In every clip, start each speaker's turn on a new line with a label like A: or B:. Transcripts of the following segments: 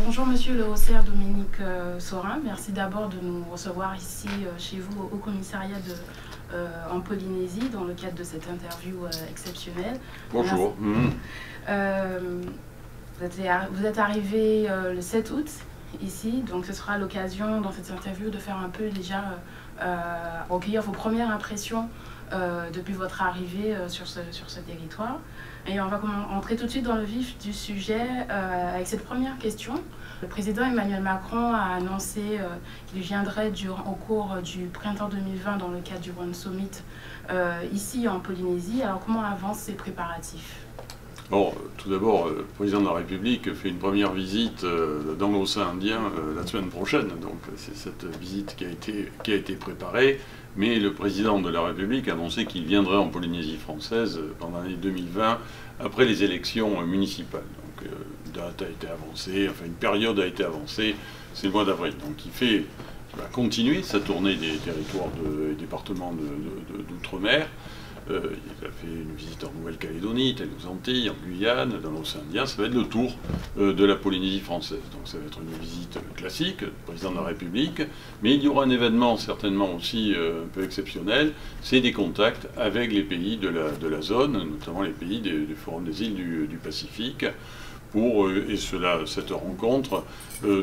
A: Bonjour Monsieur le Haussaire Dominique Saurin, merci d'abord de nous recevoir ici chez vous au commissariat en Polynésie dans le cadre de cette interview exceptionnelle.
B: Bonjour.
A: Vous êtes arrivé le 7 août ici, donc ce sera l'occasion dans cette interview de faire un peu déjà recueillir vos premières impressions depuis votre arrivée sur ce territoire. Et on va entrer tout de suite dans le vif du sujet avec cette première question. Le président Emmanuel Macron a annoncé qu'il viendrait au cours du printemps 2020 dans le cadre du One Summit ici en Polynésie. Alors comment avancent ces préparatifs?
B: Bon, tout d'abord, le président de la République fait une première visite dans l'océan Indien la semaine prochaine. Donc c'est cette visite qui a été préparée. Mais le président de la République a annoncé qu'il viendrait en Polynésie française pendant l'année 2020 après les élections municipales. Donc une date a été avancée, enfin une période a été avancée, c'est le mois d'avril. Donc il va continuer sa tournée des territoires et départements d'outre-mer. Il a fait une visite en Nouvelle-Calédonie, telle aux Antilles, en Guyane, dans l'océan Indien. Ça va être le tour de la Polynésie française. Donc ça va être une visite classique du président de la République. Mais il y aura un événement certainement aussi un peu exceptionnel. C'est des contacts avec les pays de la zone, notamment les pays du Forum des îles du Pacifique. Cette rencontre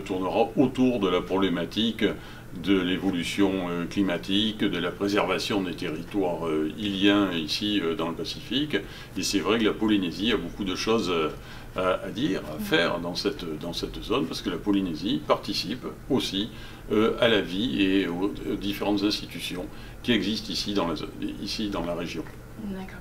B: tournera autour de la problématique de l'évolution climatique, de la préservation des territoires îliens ici dans le Pacifique. Et c'est vrai que la Polynésie a beaucoup de choses à dire, à faire dans cette zone, parce que la Polynésie participe aussi à la vie et aux différentes institutions qui existent ici dans la région.
A: D'accord.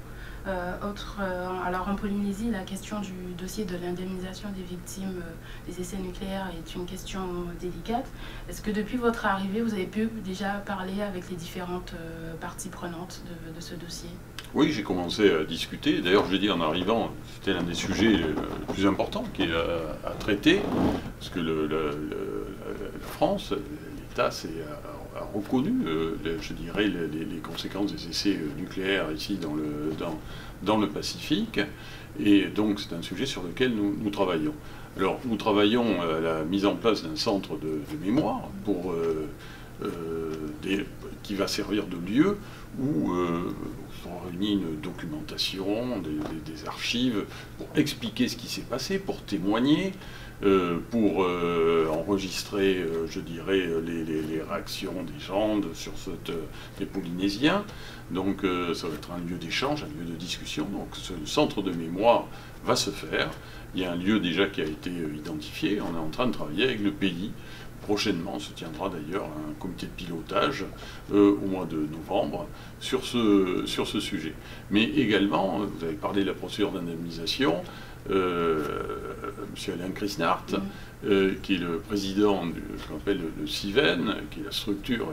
A: Alors en Polynésie, la question du dossier de l'indemnisation des victimes des essais nucléaires est une question délicate. Est-ce que depuis votre arrivée, vous avez pu déjà parler avec les différentes parties prenantes de ce dossier?
B: Oui, j'ai commencé à discuter. D'ailleurs, je l'ai dit en arrivant, c'était l'un des sujets les plus importants qu'il y a à traiter, parce que la France, l'État a reconnu, je dirais, les conséquences des essais nucléaires ici dans le Pacifique. Et donc, c'est un sujet sur lequel nous travaillons. Alors, nous travaillons à la mise en place d'un centre de mémoire qui va servir de lieu où on réunit une documentation, des archives, pour expliquer ce qui s'est passé, pour témoigner, pour enregistrer, je dirais, les réactions des gens des Polynésiens. Donc ça va être un lieu d'échange, un lieu de discussion. Donc ce centre de mémoire va se faire. Il y a un lieu déjà qui a été identifié. On est en train de travailler avec le pays. Prochainement se tiendra d'ailleurs un comité de pilotage au mois de novembre sur ce sujet. Mais également, vous avez parlé de la procédure d'indemnisation. M. Alain Krisnart, qui est le président de ce qu'on appelle le CIVEN, qui est la structure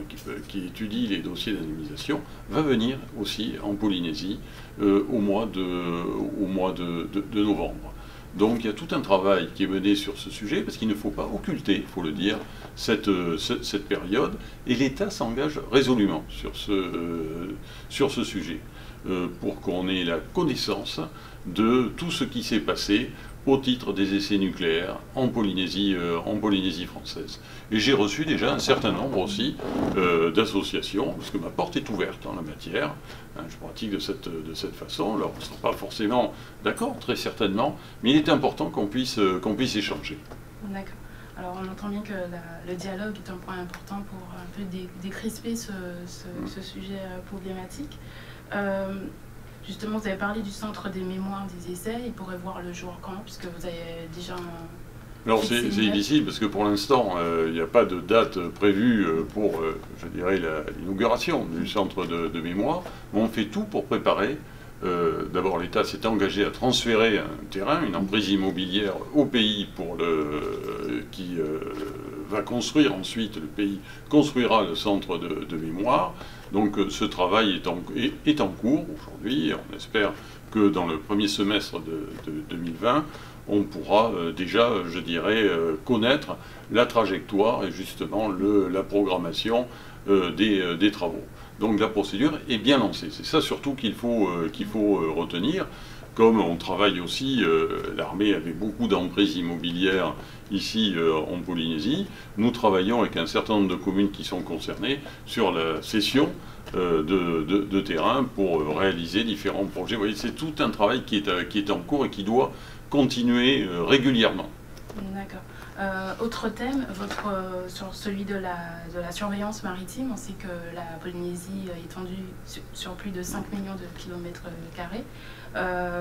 B: qui étudie les dossiers d'indemnisation, va venir aussi en Polynésie au mois de novembre. Donc il y a tout un travail qui est mené sur ce sujet, parce qu'il ne faut pas occulter, il faut le dire, cette période, et l'État s'engage résolument sur ce sujet, pour qu'on ait la connaissance de tout ce qui s'est passé au titre des essais nucléaires en Polynésie française. Et j'ai reçu déjà un certain nombre aussi d'associations, parce que ma porte est ouverte en la matière. Je pratique de cette façon. Alors on ne sera pas forcément d'accord, très certainement, mais il est important qu'on puisse échanger.
A: D'accord. Alors on entend bien que le dialogue est un point important pour un peu décrisper ce sujet problématique. Justement, vous avez parlé du centre des mémoires des essais. Il pourrait voir le jour quand, puisque vous avez déjà...
B: Alors c'est difficile, parce que pour l'instant, il n'y a pas de date prévue pour, je dirais, l'inauguration du centre de mémoire. Mais on fait tout pour préparer. D'abord, l'État s'est engagé à transférer un terrain, une emprise immobilière au pays qui va construire ensuite, le pays construira le centre de mémoire. Donc ce travail est en cours aujourd'hui. On espère que dans le premier semestre de 2020, on pourra déjà, je dirais, connaître la trajectoire et justement la programmation des travaux. Donc la procédure est bien lancée. C'est ça surtout qu'il faut retenir. Comme on travaille aussi, l'armée avait beaucoup d'emprises immobilières ici en Polynésie, nous travaillons avec un certain nombre de communes qui sont concernées sur la cession de terrain pour réaliser différents projets. Vous voyez, c'est tout un travail qui est en cours et qui doit continuer régulièrement.
A: D'accord. Autre thème, sur celui de la surveillance maritime, on sait que la Polynésie est étendue sur plus de 5 millions de kilomètres carrés.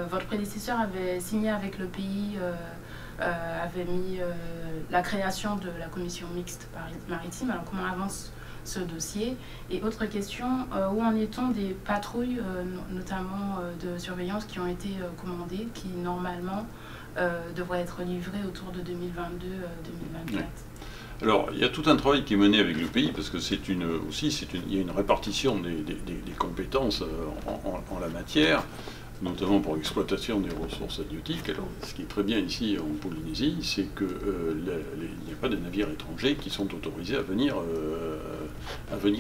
A: Votre prédécesseur avait signé avec le pays, avait mis la création de la commission mixte maritime. Alors comment avance ce dossier? Et autre question, où en est-on des patrouilles, notamment de surveillance, qui ont été commandées, qui normalement devrait être livré autour de 2022-2024.
B: Alors, il y a tout un travail qui est mené avec le pays, parce que il y a une répartition des compétences en la matière, notamment pour l'exploitation des ressources halieutiques. Alors, ce qui est très bien ici en Polynésie, c'est qu'il n'y a pas de navires étrangers qui sont autorisés à venir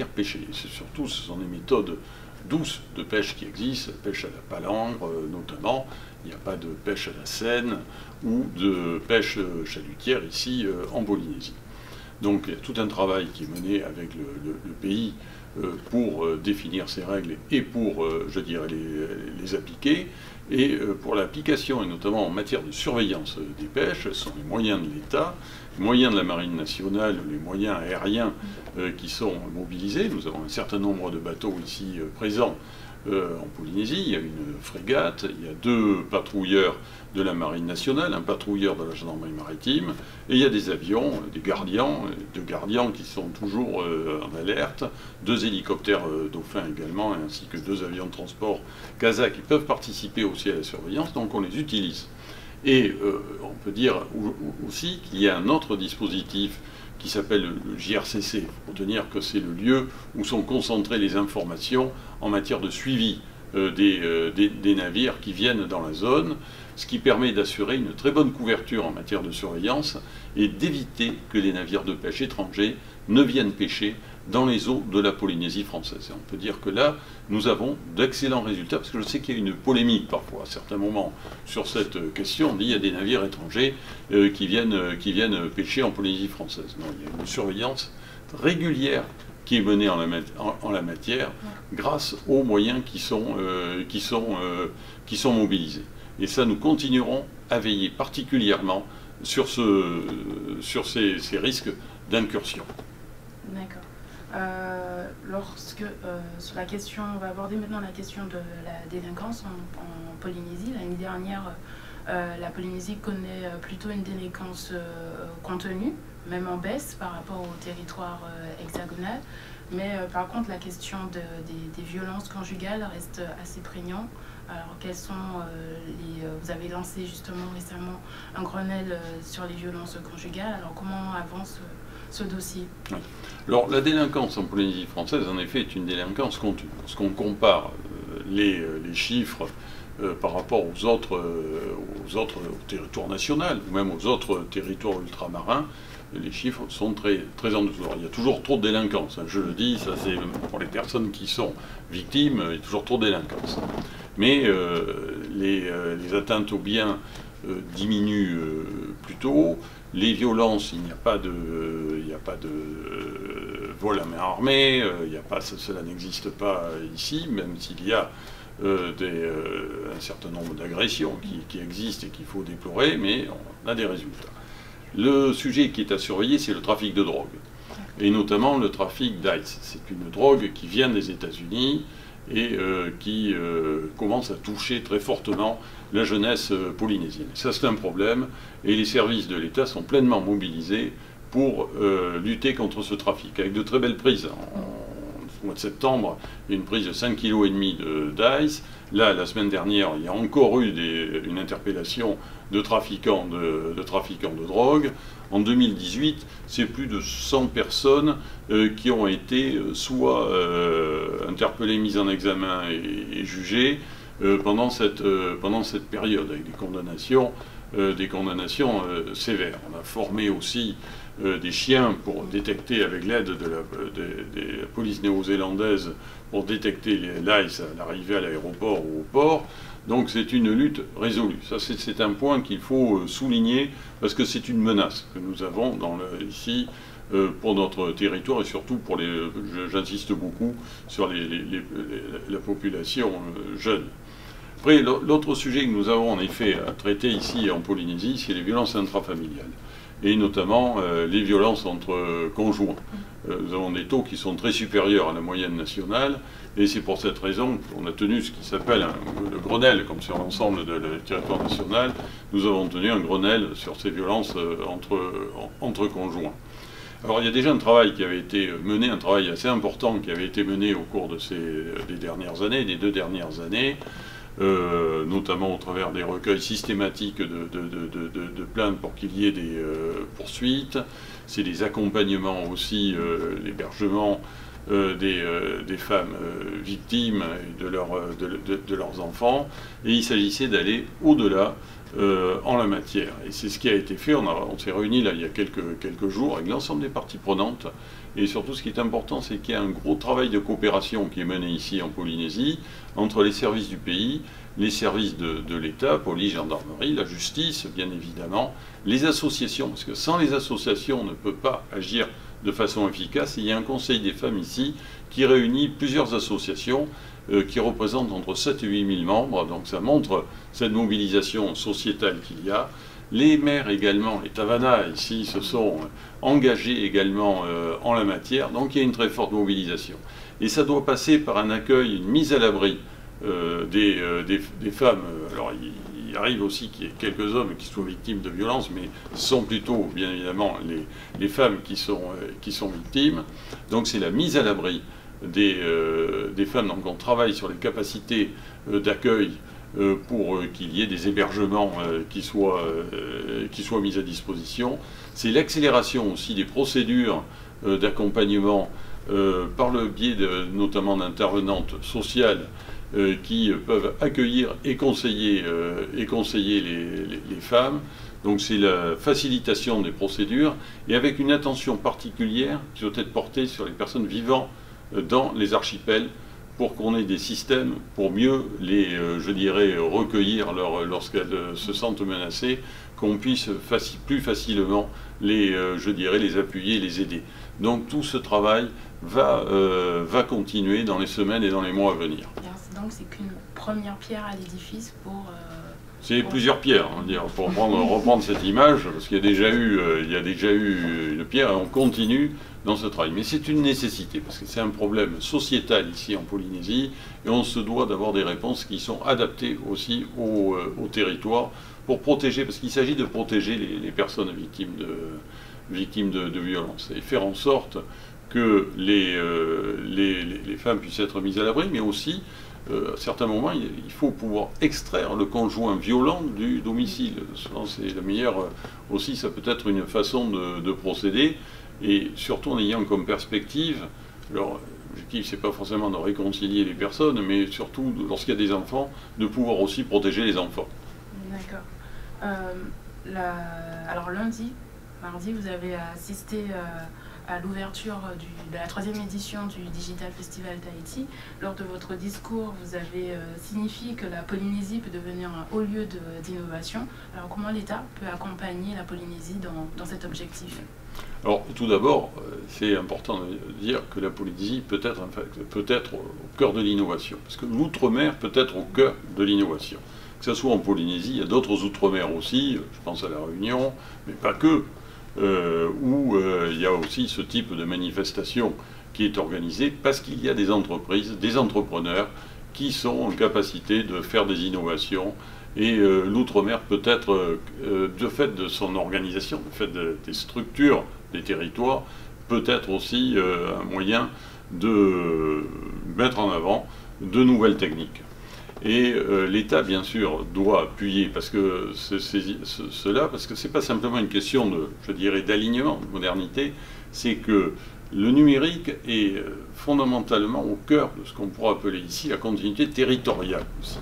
B: pêcher. Surtout, ce sont des méthodes douces de pêche qui existent, la pêche à la palangre notamment. Il n'y a pas de pêche à la seine ou de pêche chalutière ici en Polynésie. Donc il y a tout un travail qui est mené avec le pays pour définir ces règles et pour, je dirais, les appliquer. Et pour l'application, et notamment en matière de surveillance des pêches, ce sont les moyens de l'État, les moyens de la Marine nationale, les moyens aériens qui sont mobilisés. Nous avons un certain nombre de bateaux ici présents en Polynésie. Il y a une frégate, il y a 2 patrouilleurs de la Marine nationale, un patrouilleur de la gendarmerie maritime, et il y a des avions, des gardiens, 2 gardiens qui sont toujours en alerte, 2 hélicoptères dauphins également, ainsi que 2 avions de transport Casa qui peuvent participer aussi à la surveillance, donc on les utilise. Et on peut dire aussi qu'il y a un autre dispositif qui s'appelle le JRCC. Il faut retenir que c'est le lieu où sont concentrées les informations en matière de suivi des navires qui viennent dans la zone, ce qui permet d'assurer une très bonne couverture en matière de surveillance et d'éviter que les navires de pêche étrangers ne viennent pêcher dans les eaux de la Polynésie française. Et on peut dire que là, nous avons d'excellents résultats, parce que je sais qu'il y a une polémique parfois, à certains moments, sur cette question. On dit qu'il y a des navires étrangers qui viennent pêcher en Polynésie française. Non, il y a une surveillance régulière qui est menée en la matière grâce aux moyens qui sont mobilisés. Et ça, nous continuerons à veiller particulièrement sur ces risques d'incursion.
A: D'accord. Sur la question, on va aborder maintenant la question de la délinquance en Polynésie. L'année dernière, la Polynésie connaît plutôt une délinquance contenue, même en baisse par rapport au territoire hexagonal. Mais par contre, la question des violences conjugales reste assez prégnante. Alors, quels sont vous avez lancé justement récemment un Grenelle sur les violences conjugales. Alors, comment avance ce dossier?
B: Oui. Alors, la délinquance en Polynésie française, en effet, est une délinquance contenue. Lorsqu'on compare les chiffres par rapport au territoire national, ou même aux autres territoires ultramarins, les chiffres sont très, très en dessous. Alors, il y a toujours trop de délinquance, hein, je le dis, ça c'est pour les personnes qui sont victimes, il y a toujours trop de délinquance. Mais les atteintes aux biens diminuent plutôt. Les violences, il n'y a pas de vol à main armée, cela n'existe pas ici, même s'il y a un certain nombre d'agressions qui existent et qu'il faut déplorer, mais on a des résultats. Le sujet qui est à surveiller, c'est le trafic de drogue, et notamment le trafic d'ICE. C'est une drogue qui vient des États-Unis et qui commence à toucher très fortement la jeunesse polynésienne. Ça, c'est un problème, et les services de l'État sont pleinement mobilisés pour lutter contre ce trafic, avec de très belles prises. Au mois de septembre, il y a une prise de 5,5 kg d'ICE. Là, la semaine dernière, il y a encore eu une interpellation de trafiquants de drogue. En 2018, c'est plus de 100 personnes qui ont été soit interpellées, mises en examen et jugées pendant cette période, avec des condamnations des condamnations sévères. On a formé aussi des chiens pour détecter, avec l'aide de la police néo-zélandaise, pour détecter les lice à l'arrivée à l'aéroport ou au port. Donc c'est une lutte résolue. Ça, c'est un point qu'il faut souligner, parce que c'est une menace que nous avons ici pour notre territoire, et surtout pour j'insiste beaucoup sur la population jeune. Après, l'autre sujet que nous avons en effet à traiter ici en Polynésie, c'est les violences intrafamiliales, et notamment les violences entre conjoints. Nous avons des taux qui sont très supérieurs à la moyenne nationale, et c'est pour cette raison qu'on a tenu ce qui s'appelle le Grenelle, comme sur l'ensemble du territoire national. Nous avons tenu un Grenelle sur ces violences entre conjoints. Alors il y a déjà un travail qui avait été mené, un travail assez important qui avait été mené au cours des dernières années, des 2 dernières années, notamment au travers des recueils systématiques de plaintes pour qu'il y ait des poursuites. C'est des accompagnements aussi, l'hébergement des femmes victimes et de leurs enfants. Et il s'agissait d'aller au-delà en la matière. Et c'est ce qui a été fait. On s'est réunis là il y a quelques jours avec l'ensemble des parties prenantes. Et surtout, ce qui est important, c'est qu'il y a un gros travail de coopération qui est mené ici en Polynésie entre les services du pays, les services de l'État, police, gendarmerie, la justice, bien évidemment, les associations, parce que sans les associations, on ne peut pas agir de façon efficace. Et il y a un conseil des femmes ici qui réunit plusieurs associations qui représentent entre 7 et 8 000 membres. Donc ça montre cette mobilisation sociétale qu'il y a. Les maires également, les Tavana ici, se sont engagés également en la matière. Donc il y a une très forte mobilisation. Et ça doit passer par un accueil, une mise à l'abri des femmes. Alors il arrive aussi qu'il y ait quelques hommes qui soient victimes de violences, mais ce sont plutôt, bien évidemment, les femmes qui sont victimes. Donc c'est la mise à l'abri des femmes. Donc on travaille sur les capacités d'accueil pour qu'il y ait des hébergements qui soient mis à disposition. C'est l'accélération aussi des procédures d'accompagnement par le biais notamment d'intervenantes sociales qui peuvent accueillir et conseiller les femmes. Donc c'est la facilitation des procédures, et avec une attention particulière qui doit être portée sur les personnes vivant dans les archipels, pour qu'on ait des systèmes pour mieux je dirais, recueillir lorsqu'elles se sentent menacées, qu'on puisse plus facilement je dirais, les appuyer, les aider. Donc tout ce travail va continuer dans les semaines et dans les mois à venir.
A: Donc c'est qu'une première pierre à l'édifice pour...
B: C'est plusieurs pierres, on va dire, pour reprendre cette image, parce qu'il y a déjà eu une pierre, et on continue dans ce travail. Mais c'est une nécessité, parce que c'est un problème sociétal ici en Polynésie, et on se doit d'avoir des réponses qui sont adaptées aussi au territoire, pour protéger, parce qu'il s'agit de protéger les personnes victimes de violences, et faire en sorte que les femmes puissent être mises à l'abri, mais aussi, à certains moments, il faut pouvoir extraire le conjoint violent du domicile. C'est la meilleure aussi, ça peut être une façon de procéder, et surtout en ayant comme perspective, alors l'objectif c'est pas forcément de réconcilier les personnes, mais surtout lorsqu'il y a des enfants, de pouvoir aussi protéger les enfants.
A: D'accord. Alors mardi, vous avez assisté à l'ouverture de la 3e édition du Digital Festival Tahiti. Lors de votre discours, vous avez signifié que la Polynésie peut devenir un haut lieu d'innovation. Alors comment l'État peut accompagner la Polynésie dans cet objectif ?
B: Alors tout d'abord, c'est important de dire que la Polynésie peut être au cœur de l'innovation, parce que l'outre-mer peut être au cœur de l'innovation. Que ce soit en Polynésie, il y a d'autres outre-mer aussi, je pense à la Réunion, mais pas que, où il y a aussi ce type de manifestation qui est organisée, parce qu'il y a des entreprises, des entrepreneurs qui sont en capacité de faire des innovations. Et l'outre-mer peut être, de fait de son organisation, de fait des structures des territoires, peut être aussi un moyen de mettre en avant de nouvelles techniques. Et l'État, bien sûr, doit appuyer, parce que parce que c'est pas simplement une question je dirais, d'alignement, de modernité, c'est que le numérique est fondamentalement au cœur de ce qu'on pourrait appeler ici la continuité territoriale aussi,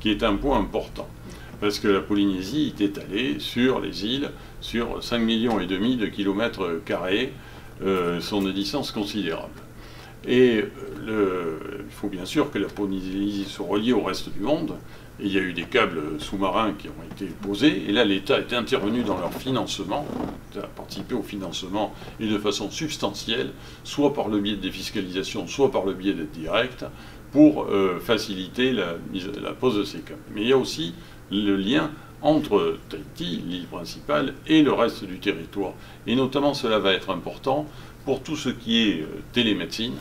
B: qui est un point important. parce que la Polynésie est étalée sur les îles, sur 5,5 millions de kilomètres carrés, sont de distance considérable. Et il faut bien sûr que la Polynésie soit reliée au reste du monde. Et il y a eu des câbles sous-marins qui ont été posés. Et là, l'État est intervenu dans leur financement, a participé au financement et de façon substantielle, soit par le biais de défiscalisation, soit par le biais d'aides directes, pour faciliter la pose de ces câbles. Mais il y a aussi le lien entre Tahiti, l'île principale, et le reste du territoire. Et notamment, cela va être important pour tout ce qui est télémédecine,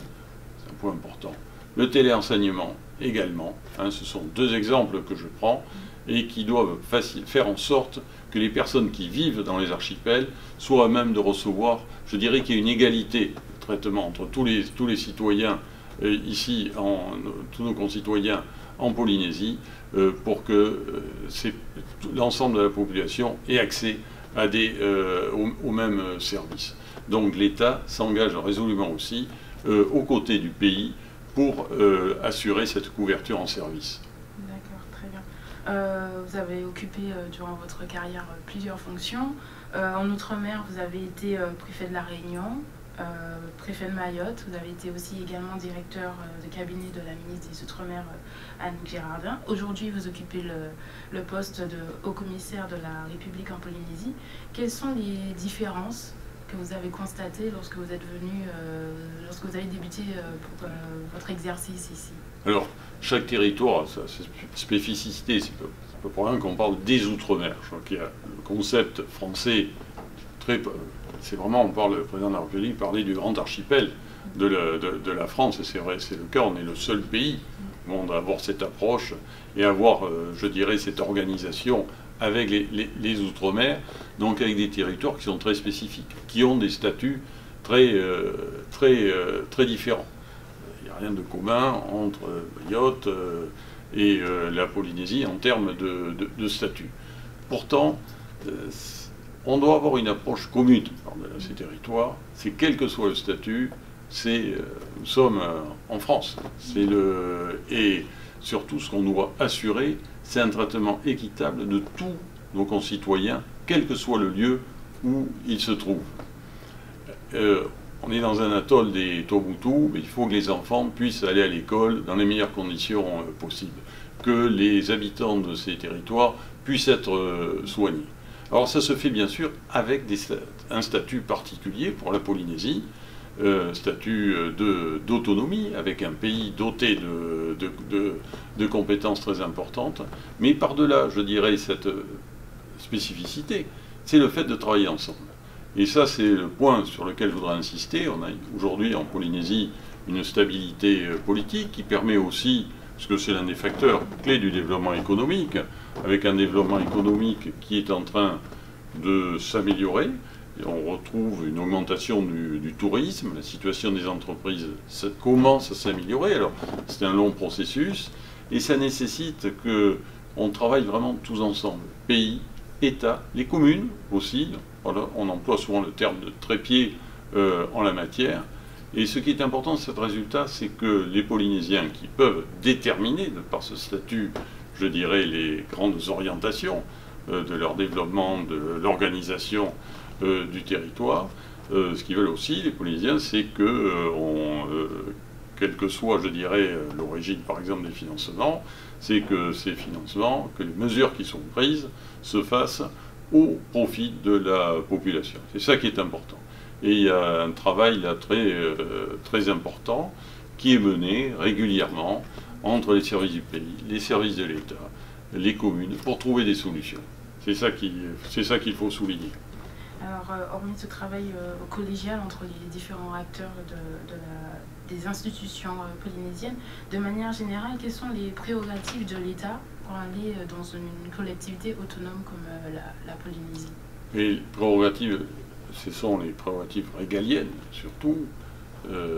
B: c'est un point important, le téléenseignement également. Ce sont deux exemples que je prends et qui doivent faire en sorte que les personnes qui vivent dans les archipels soient à même de recevoir, je dirais qu'il y a une égalité de traitement entre tous les citoyens ici, tous nos concitoyens en Polynésie, pour que l'ensemble de la population ait accès aux mêmes services. Donc l'État s'engage résolument aussi aux côtés du pays pour assurer cette couverture en service.
A: D'accord, très bien. Vous avez occupé durant votre carrière plusieurs fonctions. En Outre-mer, vous avez été préfet de La Réunion, préfet de Mayotte. Vous avez été aussi également directeur de cabinet de la ministre des Outre-mer, Annick Girardin. Aujourd'hui, vous occupez le poste de haut-commissaire de la République en Polynésie. Quelles sont les différences que vous avez constatées lorsque vous êtes venu, lorsque vous avez débuté pour votre exercice ici?
B: Alors, chaque territoire a sa spécificité. C'est pas pour rien qu'on parle des Outre-mer. Je crois qu'il y a le concept français c'est vraiment, le président de la République parlait du grand archipel de la France, et c'est vrai, c'est le cas, on est le seul pays où on doit avoir cette approche et avoir, je dirais, cette organisation avec les Outre-mer, donc avec des territoires qui sont très spécifiques, qui ont des statuts très différents. Il n'y a rien de commun entre Mayotte et la Polynésie en termes de statut. Pourtant, on doit avoir une approche commune de ces territoires. C'est quel que soit le statut, nous sommes en France. Et surtout, ce qu'on doit assurer, c'est un traitement équitable de tous nos concitoyens, quel que soit le lieu où ils se trouvent. On est dans un atoll des Tuamotu, mais il faut que les enfants puissent aller à l'école dans les meilleures conditions possibles, que les habitants de ces territoires puissent être soignés. Alors ça se fait bien sûr avec un statut particulier pour la Polynésie, statut d'autonomie, avec un pays doté de compétences très importantes. Mais par-delà, je dirais, cette spécificité, c'est le fait de travailler ensemble. Et ça, c'est le point sur lequel je voudrais insister. On a aujourd'hui en Polynésie une stabilité politique qui permet aussi, parce que c'est l'un des facteurs clés du développement économique, avec un développement économique qui est en train de s'améliorer. Et on retrouve une augmentation du tourisme, la situation des entreprises commence à s'améliorer. Alors c'est un long processus et ça nécessite qu'on travaille vraiment tous ensemble, pays, État, les communes aussi. Voilà, on emploie souvent le terme de trépied en la matière. Et ce qui est important de ce résultat, c'est que les Polynésiens qui peuvent déterminer, de par ce statut, je dirais, les grandes orientations de leur développement, de l'organisation du territoire, ce qu'ils veulent aussi, les Polynésiens, c'est que, quelle que soit, je dirais, l'origine, par exemple, des financements, c'est que ces financements, que les mesures qui sont prises se fassent au profit de la population. C'est ça qui est important. Et il y a un travail là très important qui est mené régulièrement entre les services du pays, les services de l'État, les communes, pour trouver des solutions. C'est ça qu'il faut souligner.
A: Alors, hormis ce travail collégial entre les différents acteurs des institutions polynésiennes, de manière générale, quelles sont les prérogatives de l'État pour aller dans une collectivité autonome comme la Polynésie?
B: Les prérogatives, ce sont les prérogatives régaliennes, surtout.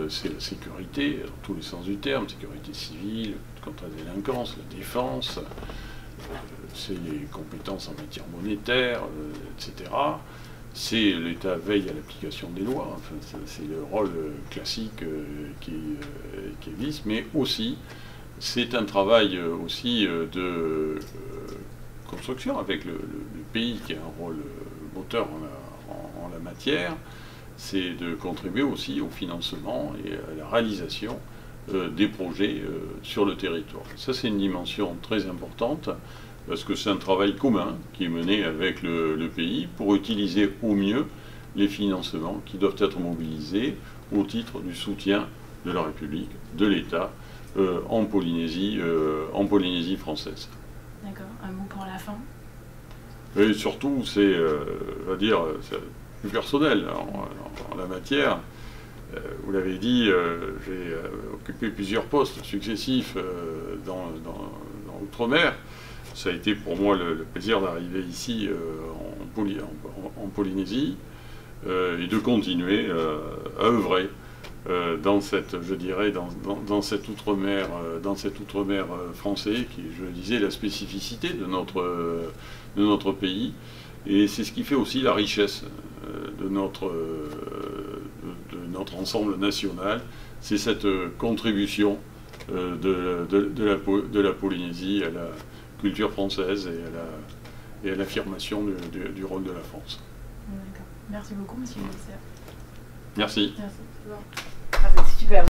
B: C'est la sécurité, dans tous les sens du terme, sécurité civile, contre la délinquance, la défense, c'est les compétences en matière monétaire, etc. C'est l'État veille à l'application des lois, enfin, c'est le rôle classique qui existe, mais aussi c'est un travail aussi construction avec le pays qui a un rôle moteur en la matière, c'est de contribuer aussi au financement et à la réalisation des projets sur le territoire. Ça, c'est une dimension très importante parce que c'est un travail commun qui est mené avec le pays pour utiliser au mieux les financements qui doivent être mobilisés au titre du soutien de la République, de l'État, en Polynésie française.
A: D'accord. Un mot pour la fin?
B: Et surtout, c'est, on va dire, plus personnel en la matière. Vous l'avez dit, j'ai occupé plusieurs postes successifs dans l'outre-mer. Ça a été pour moi le plaisir d'arriver ici en Polynésie et de continuer à œuvrer dans cette, je dirais, dans cet outre-mer français, qui est, je le disais, la spécificité de notre pays. Et c'est ce qui fait aussi la richesse de notre ensemble national. C'est cette contribution de la Polynésie à la culture française et à l'affirmation du rôle de la France.
A: D'accord. Merci beaucoup, monsieur le ministre.
B: Merci.
A: Merci.
C: Ah, c'est super.